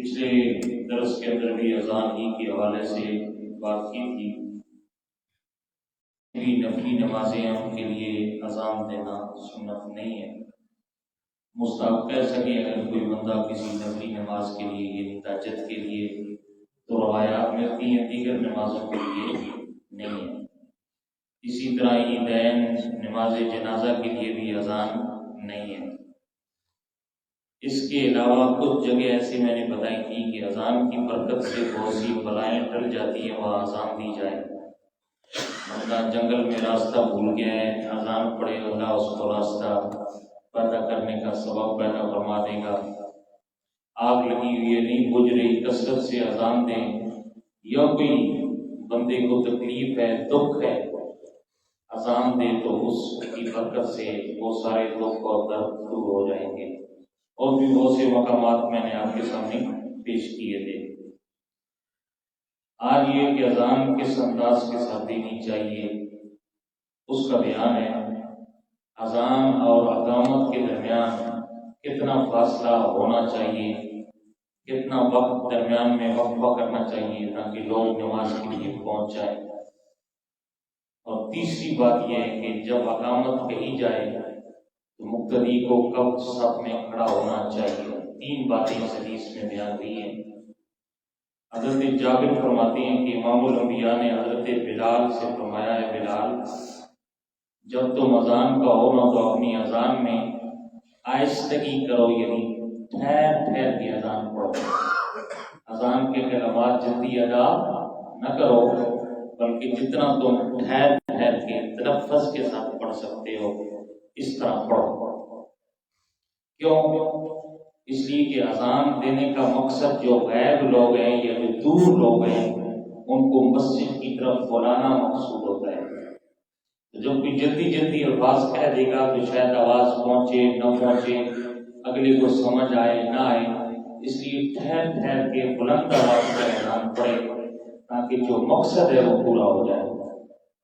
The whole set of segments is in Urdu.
پچھلے درس کے اندر بھی اذان ہی کے حوالے سے بات کی تھی۔ نفلی نمازیں ہیں ان کے لیے اذان دینا سنت نہیں ہے، مستحب کہہ سکیں اگر کوئی بندہ کسی نفلی نماز کے لیے یعنی تہجد کے لیے تو روایات ملتی ہیں، دیگر نمازوں کے لیے نہیں ہے۔ اسی طرح عیدین نماز جنازہ کے لیے بھی اذان نہیں ہے۔ اس کے علاوہ کچھ جگہ ایسی میں نے بتائی تھی کہ اذان کی برکت سے بہت سی بلائیں ٹل جاتی ہیں، وہاں اذان دی جائے۔ بندہ جنگل میں راستہ بھول گیا ہے، اذان پڑے اللہ اس کو راستہ پیدا کرنے کا سبب پیدا فرما دے گا۔ آگ لگی ہوئی ہے نہیں بجھ رہی، کثرت سے اذان دیں، یا کوئی بندے کو تکلیف ہے دکھ ہے اذان دے تو اس کی برکت سے وہ سارے دکھ اور درد دور ہو جائیں گے۔ اور بھی بہت سے مقامات میں نے آپ کے سامنے پیش کیے تھے۔ آج یہ کہ اذان کس انداز کے ساتھ دینی چاہیے اس کا بیان ہے۔ اذان اور اقامت کے درمیان کتنا فاصلہ ہونا چاہیے، کتنا وقت درمیان میں وقفہ کرنا چاہیے تاکہ لوگ نماز کے لیے پہنچ جائیں۔ اور تیسری بات یہ ہے کہ جب اقامت کہی جائے تو مقتدی کو کب صف میں کھڑا ہونا چاہیے۔ تین باتیں اس حدیث میں بیان ہوئی ہیں۔ حضرت جابر فرماتے ہیں کہ امام الانبیاء نے حضرت بلال سے فرمایا ہے بلال جب تم اذان کا ہو نہ تو اپنی اذان میں آہستگی کرو، یعنی ٹھہر ٹھہر کے اذان پڑھو۔ اذان کے کلمات جلدی ادا نہ کرو بلکہ جتنا تم ٹھہر ٹھہر کے تلفظ کے ساتھ پڑھ سکتے ہو اس طرح پڑھو۔ کیوں؟ اس لیے کہ اذان دینے کا مقصد جو غائب لوگ ہیں یا جو دور لوگ ہیں ان کو مسجد کی طرف بلانا مقصود ہوتا ہے۔ جب کوئی جلدی جلدی الفاظ کہہ دے گا تو شاید آواز پہنچے نہ پہنچے، اگلے کو سمجھ آئے نہ آئے، اس لیے ٹھہر ٹھہر کے بلند آواز سے اذان پڑھے تاکہ جو مقصد ہے وہ پورا ہو جائے۔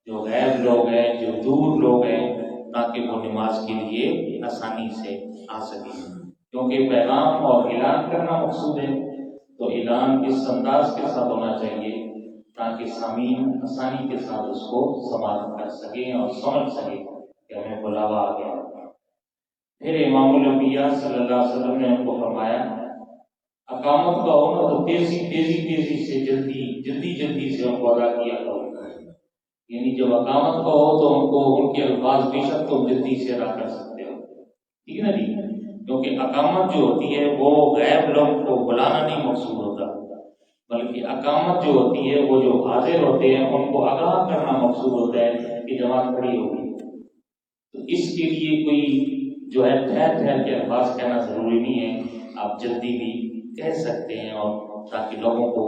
جو غائب لوگ ہیں، جو دور لوگ ہیں، تاکہ وہ نماز کے لیے آسانی سے آ سکیں۔ کیونکہ پیغام اور اعلان کرنا مقصود ہے تو اعلان اس انداز کے ساتھ ہونا چاہیے تاکہ سامعین آسانی کے ساتھ اس کو سماعت کر سکیں اور سمجھ سکیں کہ ہمیں بلاوا آ گیا۔ پھر امام الانبیاء صلی اللہ علیہ وسلم نے ان کو فرمایا اقامت کا ہونا تو تیزی سے جلدی سے ان کو ادا کیا کرو، یعنی جب اقامت کا ہو تو ان کو ان کے الفاظ بے شک تم جلدی سے ادا کر سکتے ہو، ٹھیک ہے نا جی؟ کیونکہ اقامت جو ہوتی ہے وہ غائب لوگ کو بلانا نہیں مقصود ہوتا، بلکہ اقامت جو ہوتی ہے وہ جو حاضر ہوتے ہیں ان کو آگاہ کرنا مقصود ہوتا ہے کہ جماعت کھڑی ہوگی۔ تو اس کے لیے کوئی جو ہے ٹھہر ٹھہر کے الفاظ کہنا ضروری نہیں ہے، آپ جلدی بھی کہہ سکتے ہیں، اور تاکہ لوگوں کو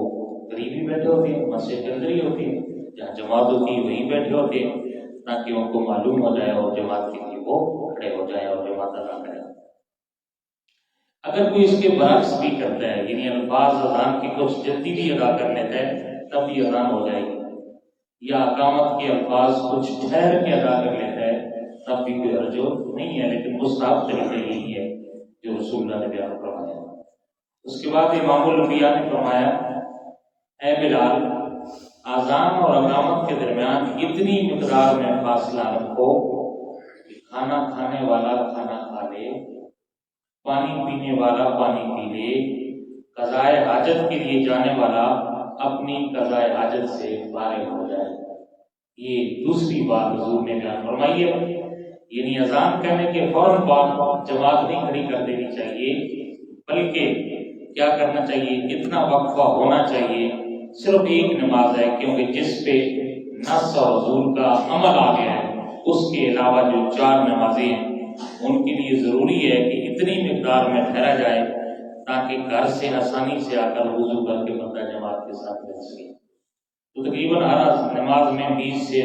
قریب ہی بیٹھے ہوتے ہیں، مسجد کے اندر ہی ہوتے ہیں، جہاں جماعت ہوتی ہے وہیں بیٹھے ہوتے ہیں، تاکہ ان کو معلوم ہو جائے اور جماعت کے لیے وہ کھڑے ہو جائے اور جماعت ادا کرے۔ اگر کوئی اس کے برعکس بھی کرتا ہے، یعنی الفاظ اذان کی کچھ جلدی بھی ادا کر لیتا ہے تب بھی اذان ہو جائے گی، یا اقامت کے الفاظ کچھ ٹھہر کے ادا کر لیتا ہے تب بھی کوئی حرج نہیں ہے، لیکن مستحب طریقہ یہی ہے جو رسول اللہ نے بیان فرمایا۔ اس کے بعد امام الانبیاء نے فرمایا اے بلال اذان اور اقامت کے درمیان اتنی مقدار میں فاصلہ رکھو کہ کھانا کھانے والا کھانا کھا لے، پانی پینے والا پانی پی لے، قضائے حاجت کے لیے جانے والا اپنی قضائے حاجت سے فارغ ہو جائے۔ یہ دوسری بات حضور نے بیان فرمائی ہے، یعنی اذان کہنے کے فوراً بعد جماعت نہیں کھڑی کر دینی چاہیے، بلکہ کیا کرنا چاہیے، کتنا وقفہ ہونا چاہیے۔ صرف ایک نماز ہے کیونکہ جس پہ نص اور حضور کا عمل آ گیا ہے، اس کے علاوہ جو 4 نمازیں ہیں ان کے لیے ضروری ہے کہ اتنی مقدار میں ٹھہرا جائے تاکہ گھر سے آسانی سے آ کر وضو کر کے بندہ جماعت کے ساتھ مل سکے۔ تو تقریباً ہر نماز میں 20 سے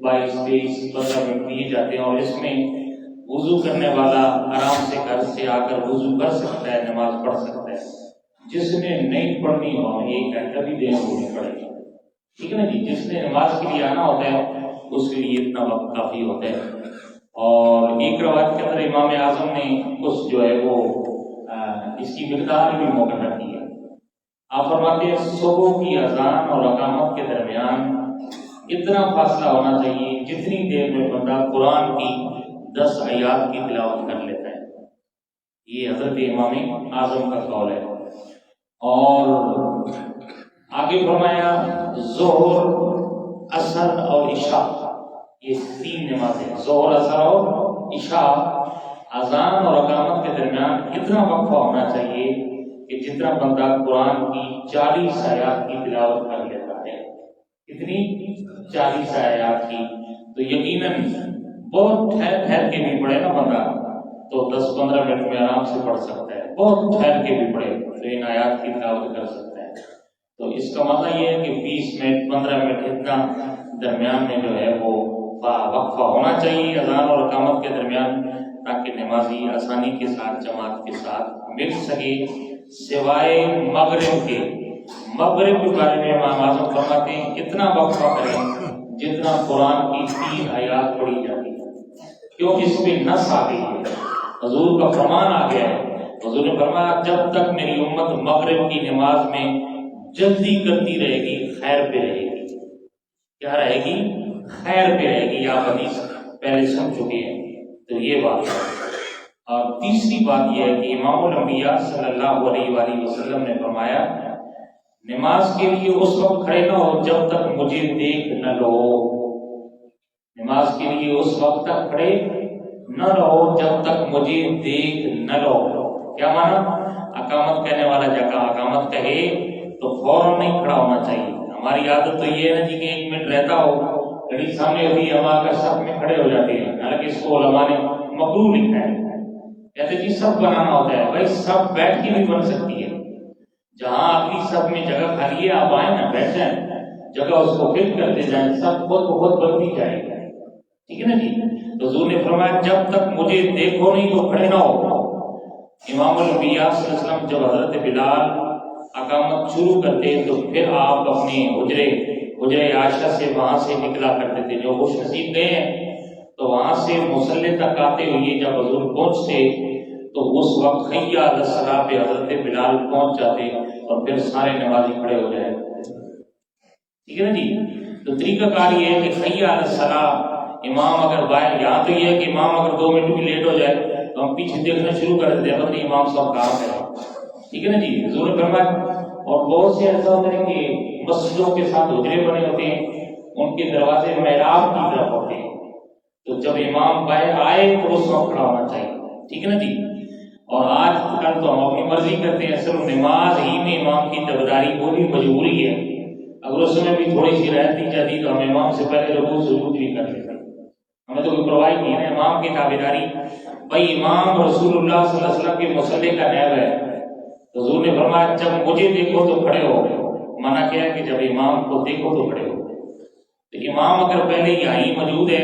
22 23 15 منٹ دیے جاتے ہیں، اور اس میں وضو کرنے والا آرام سے گھر سے آ کر وضو کر سکتا ہے، نماز پڑھ سکتا ہے۔ جس نے نہیں پڑھنی ہو 1 گھنٹہ بھی دیں وہ نہیں پڑھے گا، ٹھیک ہے نا جی؟ جس نے نماز کے لیے آنا ہوتا ہے اس کے لیے اتنا وقت کافی ہوتا ہے۔ اور ایک روایت کے اندر امام اعظم نے اس جو ہے وہ اس کی مقدار بھی مقرر کی ہے آپ فرماتے ہیں صبح کی اذان اور اقامت کے درمیان اتنا فاصلہ ہونا چاہیے جتنی دیر میں بندہ قرآن کی 10 آیات کی تلاوت کر لیتا ہے۔ یہ حضرت امام اعظم کا قول ہے۔ اور آگے فرمایا ظہر، عصر اور عشاء، یہ 3 نمازیں، ظہر، عصر اور عشاء، اذان اور اقامت کے درمیان اتنا وقفہ ہونا چاہیے کہ جتنا بندہ قرآن کی 40 آیات کی تلاوت کر لیتا ہے۔ کتنی؟ 40 آیات کی۔ تو یقیناً بہت ٹھہر ٹھہر کے بھی پڑھے نا بندہ تو 10-15 منٹ میں آرام سے پڑھ سکتا ہے، بہت ٹھہر کے بھی پڑھے تو ان آیات کی تلاوت کر سکتا ہے۔ تو اس کا مطلب یہ ہے کہ 20 منٹ 15 منٹ اتنا درمیان میں جو ہے وہ وقفہ ہونا چاہیے اذان اور اقامت کے درمیان، تاکہ نمازی آسانی کے ساتھ جماعت کے ساتھ مل سکے، سوائے مغرب کے۔ مغرب کے بارے میں امام اعظم فرماتے ہیں اتنا وقفہ کریں جتنا قرآن کی 3 آیات پڑھی جاتی ہے، کیوں اس پہ نص آ گئی ہے، حضور کا فرمان آ گیا ہے۔ حضور نے فرمایا جب تک میری امت مغرب کی نماز میں جلدی کرتی رہے گی خیر پہ رہے گی۔ کیا رہے گی؟ خیر پہ رہے گی۔ آپ حدیث پہلے سن چکے ہیں۔ تو یہ بات ہے۔ اور تیسری بات یہ ہے کہ امام الانبیاء صلی اللہ علیہ وآلہ وسلم نے فرمایا نماز کے لیے اس وقت کھڑے نہ ہو جب تک مجھے دیکھ نہ لو۔ نماز کے لیے اس وقت تک کھڑے نہ رہو جب تک مجھے دیکھ نہ لو۔ کیا مانا؟ اقامت کہنے والا جگہ اقامت کہے تو فوراً نہیں کھڑا ہونا چاہیے۔ ہماری عادت تو یہ ہے نا جی کہ 1 منٹ رہتا ہو، گھڑی سامنے ہوتی ہے، ہم آ کر سب میں کھڑے ہو جاتے ہیں، حالانکہ اس کو علماء نے مکروہ لکھا ہے۔ کہتے جی سب بنانا ہوتا ہے، بھائی سب بیٹھ کے بھی بن سکتی ہے۔ جہاں اگلی سب میں جگہ خالی ہے آپ آئیں نا، بیٹھ جائیں، جگہ اس کو فل کرتے جائیں، سب خود بخود بنتی جائے گا۔ ٹھیک ہے نا جی؟ تو حضور نے فرمایا جب تک مجھے دیکھو نہیں تو کھڑے نہ ہو۔ امام الانبیاء صلی اللہ علیہ وسلم جب حضرت بلال اقامت شروع کرتے تو پھر آپ اپنے حجرے عائشہ سے وہاں سے نکلا کرتے تھے۔ جو خوش نصیب گئے ہیں تو وہاں سے مصلی تک آتے ہوئے جب حضور پہنچتے تو اس وقت حی علی الصلاۃ پہ حضرت بلال پہنچ جاتے اور پھر سارے نمازی کھڑے ہو جائے۔ ٹھیک ہے نا جی؟ تو طریقہ کار یہ ہے کہ حی علی الصلاۃ، امام اگر باہر، یہاں تو یہ ہے کہ امام اگر 2 منٹ بھی لیٹ ہو جائے تو ہم پیچھے دیکھنا شروع کر دیتے ہیں، پتہ نہیں امام صاحب کہاں ہے۔ ٹھیک ہے نا جی؟ حضور نے فرمایا، اور بہت سے ایسا ہوتا ہے کہ مسجدوں کے ساتھ حجرے بنے ہوتے ہیں، ان کے دروازے محراب کی طرف ہوتے ہیں، تو جب امام باہر آئے تو اس وقت کھڑا ہونا چاہیے۔ ٹھیک ہے نا جی؟ اور آج کل تو ہم اپنی مرضی کرتے ہیں، صرف نماز ہی میں امام کی تابعداری وہ بھی مجبوری ہے، اگر اس میں بھی تھوڑی سی رعایت دی جاتی تو ہم امام سے پہلے رکوع سجود بھی کر لیتے، ہمیں تو کوئی پرواہ نہیں ہے امام کی تابعداری۔ بھائی امام رسول اللہ صلی اللہ علیہ وسلم کے مصلی کا نائب ہے، حضور نے فرمایا جب مجھے دیکھو تو کھڑے ہو، منع کیا ہے کہ جب امام کو دیکھو تو کھڑے ہو۔ تو امام اگر پہلے یہیں موجود ہے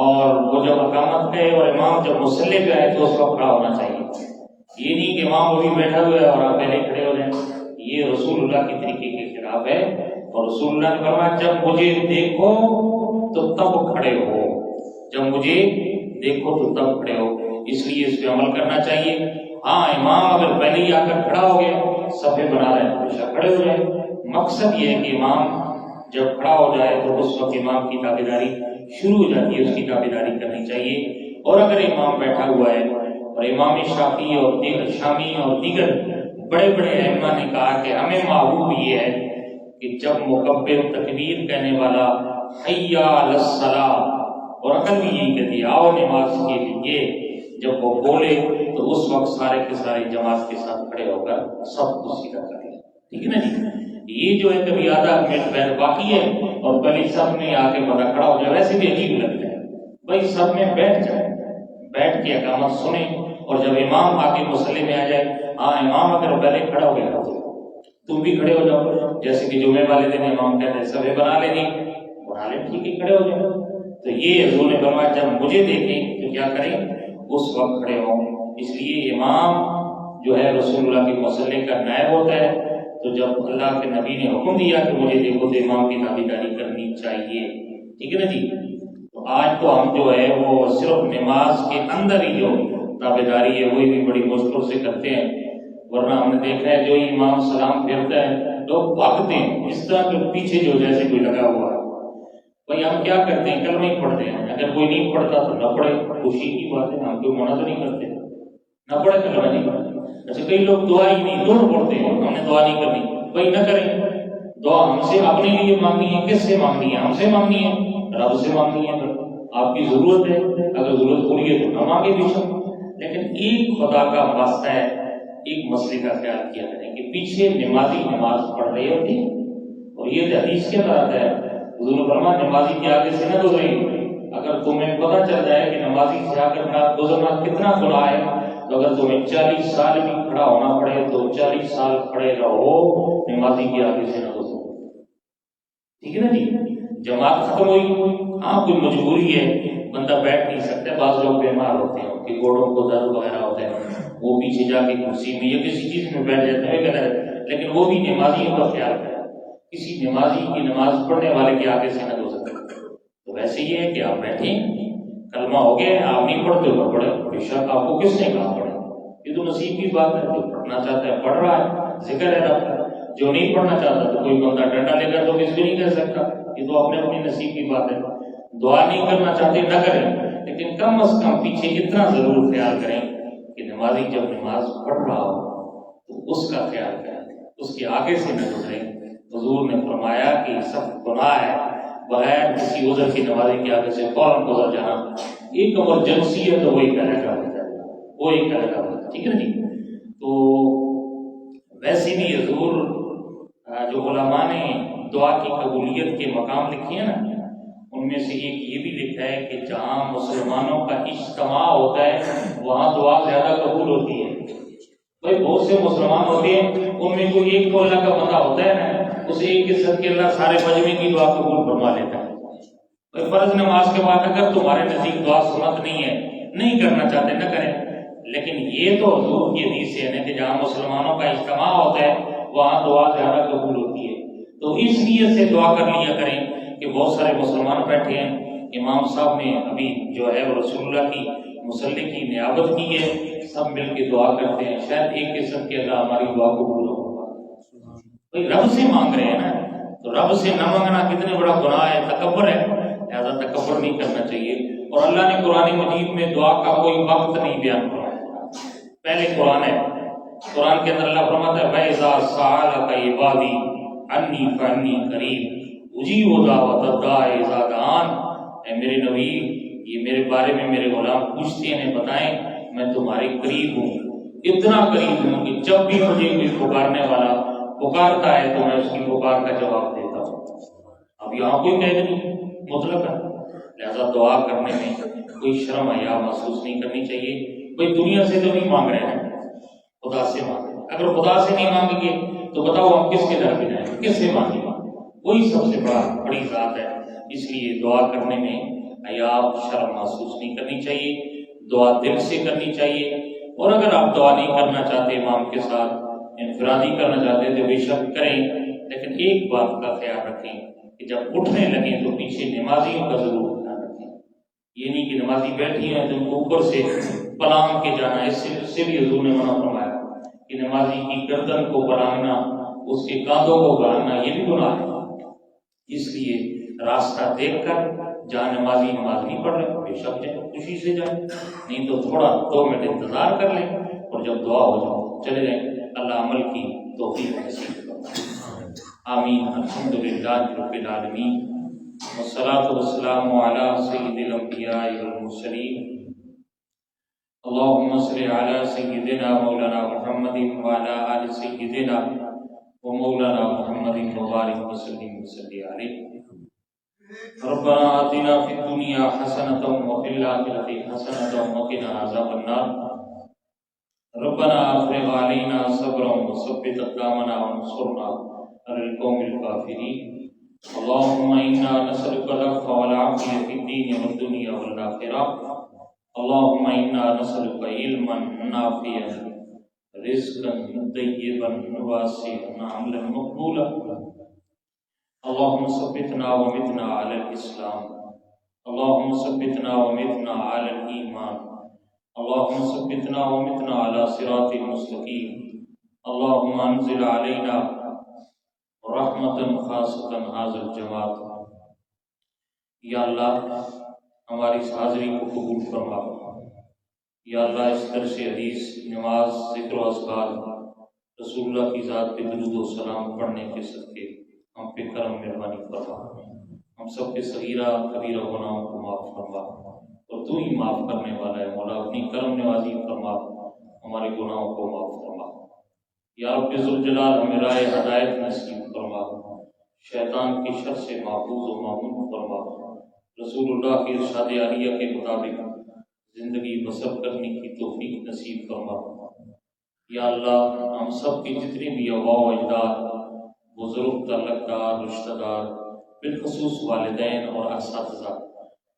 اور وہ جب اقامت ہے اور امام جب مصلی پہ آئے تو اس وقت کھڑا ہونا چاہیے۔ یہ نہیں کہ امام ابھی بیٹھا ہوا ہے اور آپ پہلے کھڑے ہو جائیں، یہ رسول اللہ کے طریقے کے خلاف ہے۔ اور رسول اللہ نے فرمایا جب مجھے دیکھو تو تب کھڑے ہو، جب مجھے دیکھو تو تب کھڑے ہو، اس لیے اس پہ عمل کرنا چاہیے۔ ہاں امام اگر پہلے ہی آ کر کھڑا ہو گیا، صفے بنا رہے ہیں، ہمیشہ کھڑے ہو جائیں۔ مقصد یہ ہے کہ امام جب کھڑا ہو جائے تو اس وقت امام کی تابعداری شروع ہو جاتی ہے، اس کی تابعداری کرنی چاہیے۔ اور اگر امام بیٹھا ہوا ہے، اور امام شافعی اور شامی اور دیگر بڑے بڑے ائمہ نے کہا کہ ہمیں معروف یہ ہے کہ جب مکبر تکبیر کہنے والا حی علی الصلاۃ، اور عقل بھی یہی کہتی ہے آؤ نماز کے لیے، جب وہ بولے تو اس وقت سارے کے سارے جماعت کے ساتھ کھڑے ہو کر سب کو سیدھا کریں۔ ٹھیک ہے نا جی؟ یہ جو ہے کبھی آدھا منٹ بیٹھ باقی ہے اور پہلے سب میں آ کے بندہ کھڑا ہو جائے، ویسے بھی عجیب لگتا ہے۔ بھائی سب میں بیٹھ جائے، بیٹھ کے اقامت سنیں، اور جب امام آ کے مصلی میں آ جائے، ہاں امام اگر پہلے کھڑا ہو گیا تم بھی کھڑے ہو جاؤ، جیسے کہ جمعے والے دن امام کہتے ہیں سبھی بنا لیں، ٹھیک ہے کھڑے ہو جائیں۔ تو یہ حضور نے فرمایا جب مجھے دیکھیں تو کیا کریں، اس وقت کھڑے ہوں۔ اس لیے امام جو ہے رسول اللہ کے مصلی کا نائب ہوتا ہے، تو جب اللہ کے نبی نے حکم دیا کہ مجھے دیکھو تو امام کی تابعداری کرنی چاہیے۔ ٹھیک ہے نا جی؟ تو آج تو ہم جو ہے وہ صرف نماز کے اندر ہی جو تابعداری ہے وہی بھی بڑی مشکل سے کرتے ہیں۔ ورنہ ہم نے دیکھا ہے جو امام سلام پھیرتا ہے لوگ بھاگتے ہیں اس طرح کے پیچھے جو جیسے کوئی لگا ہوا ہے. بھائی ہم کیا کرتے ہیں؟ کلمہ ہی پڑھتے ہیں. اگر کوئی نہیں پڑھتا تو نہ پڑھے، خوشی کی بات ہے، ہم کوئی منع تو نہیں کرتے، نہ پڑھے کلمہ نہیں پڑھے. اچھا کئی لوگ دعا ہی نہیں، دونوں پڑھتے ہیں، ہم نے دعا نہیں کرنی. بھائی نہ کریں، دعا ہم سے اپنے لیے مانگنی ہے. کس سے مانگنی ہے؟ ہم سے مانگنی ہے، رب سے مانگنی ہے. آپ کی ضرورت ہے، اگر ضرورت پوری ہے تو نہ مانگے بے شک، لیکن ایک خدا کا واسطہ ہے. ایک مسئلے کا خیال کیا کریں کہ پیچھے نمازی نماز پڑھ رہے ہوتے ہیں، اور یہ حدیث کے اندر آتا ہے حضور فرما نمازی کے آگے سے نہ گزرے. اگر تمہیں پتہ چل جائے کہ نمازی سے آ کر گزرنا کتنا گناہ ہے، تو اگر تمہیں 40 سال بھی کھڑا ہونا پڑے تو 40 سال کھڑے رہو، نمازی کے آگے سے نہ گزرو. ٹھیک ہے نا جی؟ جماعت ختم ہوئی، ہاں کوئی مجبوری ہے، بندہ بیٹھ نہیں سکتا. بعض لوگ بیمار ہوتے ہیں، ان کے گوڑوں کو درد وغیرہ ہوتا ہے، وہ پیچھے جا کے کرسی میں یا کسی چیز میں بیٹھ جاتے ہیں، لیکن وہ بھی نمازیوں کا خیال کرے. کسی نمازی کی نماز پڑھنے والے کے آگے سے نہ گزرے. تو ویسے یہ ہے کہ آپ بیٹھیں، کلمہ ہو گیا، آپ نہیں پڑھتے تو پڑھے، بے شک آپ کو کس نے کہا پڑھے؟ یہ تو نصیب کی بات ہے. جو پڑھنا چاہتا ہے پڑھ رہا ہے، ذکر ہے رب کا. جو نہیں پڑھنا چاہتا تو کوئی بندہ ڈنڈا لے کر تو کس بھی نہیں کہہ سکتا. یہ تو اپنے اپنی نصیب کی بات ہے. دعا نہیں کرنا چاہتے نہ کریں، لیکن کم از کم پیچھے اتنا ضرور خیال کریں کہ نمازی جب نماز پڑھ رہا ہو تو اس کا خیال کریں، اس کے آگے سے نہ گزرے. حضور نے فرمایا کہ سب گناہ ہے بغیر کسی عذر کی نمازی کے آگے سے فوراً گزر جانا. ایک ایمرجنسی ہے تو وہی کرے گا، وہی کرے گا. ٹھیک ہے جی؟ تو ویسے بھی حضور جو علماء نے دعا کی قبولیت کے مقام لکھے ہیں نا، ان میں سے ایک یہ بھی لکھا ہے کہ جہاں مسلمانوں کا اجتماع ہوتا ہے وہاں دعا زیادہ قبول ہوتی ہے. بھائی بہت سے مسلمان ہوتے ہیں، ان میں کوئی ایک تو اللہ کا بندہ ہوتا ہے نا، اس ایک کے صدقے اللہ سارے مجمع کی دعا قبول فرما لیتا ہے. بھائی فرض نماز کے بعد اگر تمہارے نزدیک دعا سنت نہیں ہے، نہیں کرنا چاہتے نہ کریں، لیکن یہ تو حضور کی حدیث سے ہے کہ جہاں مسلمانوں کا اجتماع ہوتا ہے وہاں دعا زیادہ قبول ہوتی ہے. تو اس لیے سے دعا کر لیا کریں کہ بہت سارے مسلمان بیٹھے ہیں، امام صاحب نے ابھی جو ہے وہ رسول اللہ کی مصلی کی نیابت کی ہے، سب مل کے دعا کرتے ہیں، شاید ایک کے سب کے اللہ ہماری دعا قبول ہو. بھائی رب سے مانگ رہے ہیں نا، تو رب سے نہ مانگنا کتنے بڑا گناہ ہے، تکبر ہے. لہذا تکبر نہیں کرنا چاہیے. اور اللہ نے قرآن مجید میں دعا کا کوئی وقت نہیں بیان کیا. پہلے قرآن ہے، قرآن کے اندر اللہ فرماتا ہے وَإِذَا سَأَلَكَ عِبَادِي عَنِّي فَإِنِّي قَرِيبٌ أُجِيبُ دَعْوَةَ الدَّاعِ إِذَا دَعَانِ. اے میرے نبی، یہ میرے بارے میں میرے غلام پوچھتے ہیں، بتائیں میں تمہارے قریب ہوں، اتنا قریب ہوں کہ جب بھی مجھے کوئی پکارنے والا پکارتا ہے تو میں اس کی پکار کا جواب دیتا ہوں. اب یہاں کوئی قید نہیں، مطلق ہے. لہذا دعا کرنے میں کوئی شرم حیا محسوس نہیں کرنی چاہیے. بھائی دنیا سے تو نہیں مانگ رہے ہیں، خدا سے مانگیں. اگر خدا سے نہیں مانگیں گے تو بتاؤ ہم کس کے در پہ جائیں، کس سے مانگیں؟ وہی سب سے بڑی ذات ہے. اس لیے دعا کرنے میں حیا شرم محسوس نہیں کرنی چاہیے، دعا دل سے کرنی چاہیے. اور اگر آپ دعا نہیں کرنا چاہتے امام کے ساتھ، انفرادی کرنا چاہتے ہیں تو بے شک کریں، لیکن ایک بات کا خیال رکھیں کہ جب اٹھنے لگیں تو پیچھے نمازیوں کا ضرور خیال رکھیں. یہ نہیں کہ نمازی بیٹھی ہیں تو ان کو اوپر سے پلانگ کے جانا. اس سے بھی حضور نے منع فرمایا کہ نمازی کی گردن کو پلانگنا، اس کے کاندھوں کو گاڑنا، یہ بھی گناہ ہے. اس لیے راستہ دیکھ کر جہاں نمازی نماز نہیں پڑھ رہے بے شک جائیں، خوشی سے جائیں، نہیں تو تھوڑا 2 منٹ انتظار کر لیں اور جب دعا ہو جاؤ چلے جائیں. اللہ عمل کی توفیق نصیب کرے. آمین. الحمدللہ رب العالمین والصلاة والسلام علی سید الانبیاء والمرسلین. اللهم صل على سيدنا مولانا محمد وعلى آل سيدنا ومولانا محمد وبارك وسلم عليه. ربنا آتنا في الدنيا حسنة وفي الآخرة حسنة وقنا عذاب النار. ربنا افرغ علينا صبرا وثبت أقدامنا وانصرنا على القوم الكافرين. اللهم إنا نسألك العفو والعافية في الدين والدنيا والآخرة. اللهم إنا نسألك علما نافعا رزقا طيبا واسعا عملا مقبولا. اللهم ثبتنا ومتنا على الإسلام. اللهم ثبتنا ومتنا على الإيمان. اللهم ثبتنا ومتنا على صراط المستقيم. اللهم انزل علينا رحمة خاصة هذا الجماعت۔ یا اللہ ہماری اس حاضری کو قبول فرما۔ یا اللہ اس درس حدیث، نماز، ذکر و اذکار، رسول اللہ کی ذات پہ درود و سلام پڑھنے کے صدقے ہم پہ کرم مہربانی فرما۔ ہم سب کے صغیرہ کبیرہ گناہوں کو معاف فرما، اور تو ہی معاف کرنے والا ہے مولا، اپنی کرم نوازی فرما، ہمارے گناہوں کو معاف فرما۔ یا رب ذوالجلال ہمیں راہ ہدایت نصیب فرما، شیطان کی شر سے محفوظ و معمون فرما، رسول اللہ کی ارشاد عالیہ کے مطابق زندگی بسر کرنے کی توفیق نصیب فرما۔ یا اللہ ہم سب کی جتنی بھی آباء و اجداد، بزرگ، تعلق دار، رشتہ دار، بالخصوص والدین اور اساتذہ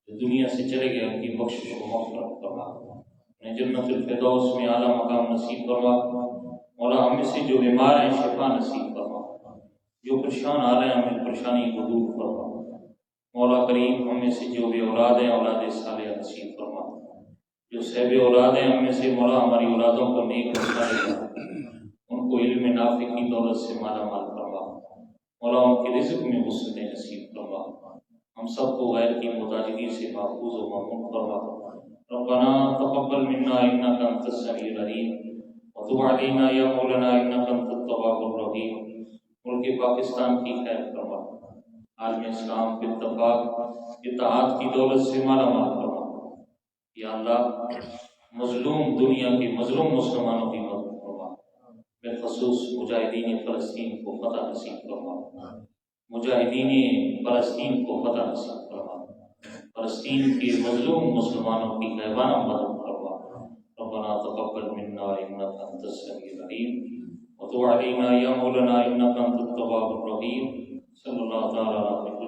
جو دنیا سے چلے گئے، ان کی بخشش و مغفرت فرما، انہیں جنت الفردوس میں اعلیٰ مقام نصیب فرما۔ مولا ہم میں سے جو بیمار ہیں شفا نصیب فرما، جو پریشان آ رہے ہیں ہمیں پریشانی کو دور فرما۔ مولا کریم ہم میں سے جو بھی اولاد ہیں اولاد صالحہ نصیب فرما، جو صاحب اولاد ہیں ہم میں سے مولا ہماری اولادوں کو نیک اور صالح بنا، ان کو علم نافع کی دولت سے مالا مال فرما۔ مولا ان کے رزق میں وسعت نصیب فرما، ہم سب کو غیر کی متاجری سے محفوظ و معمون فرما۔ ربنا تقبل منا انک انت السمیع العلیم وتب علینا یا مولانا انک انت التواب الرحیم۔ ملک پاکستان کی خیر فرما، عالم اسلام کے اتفاق اتحاد کی دولت سے مالا مال فرما۔ یا اللہ مظلوم دنیا کے مظلوم مسلمانوں کی مدد فرما، بالخصوص مجاہدین فلسطین کو فتح نصیب فرما، مجاہدین فلسطین کو فتح نصیب فرما، فلسطین کے مظلوم مسلمانوں کی غیبانہ مدد فرما۔ ربنا تقبل منا انک انت السمیع العلیم وتب علینا یا مولانا انک انت التواب الرحیم۔ صلی اللہ تعالی علیہ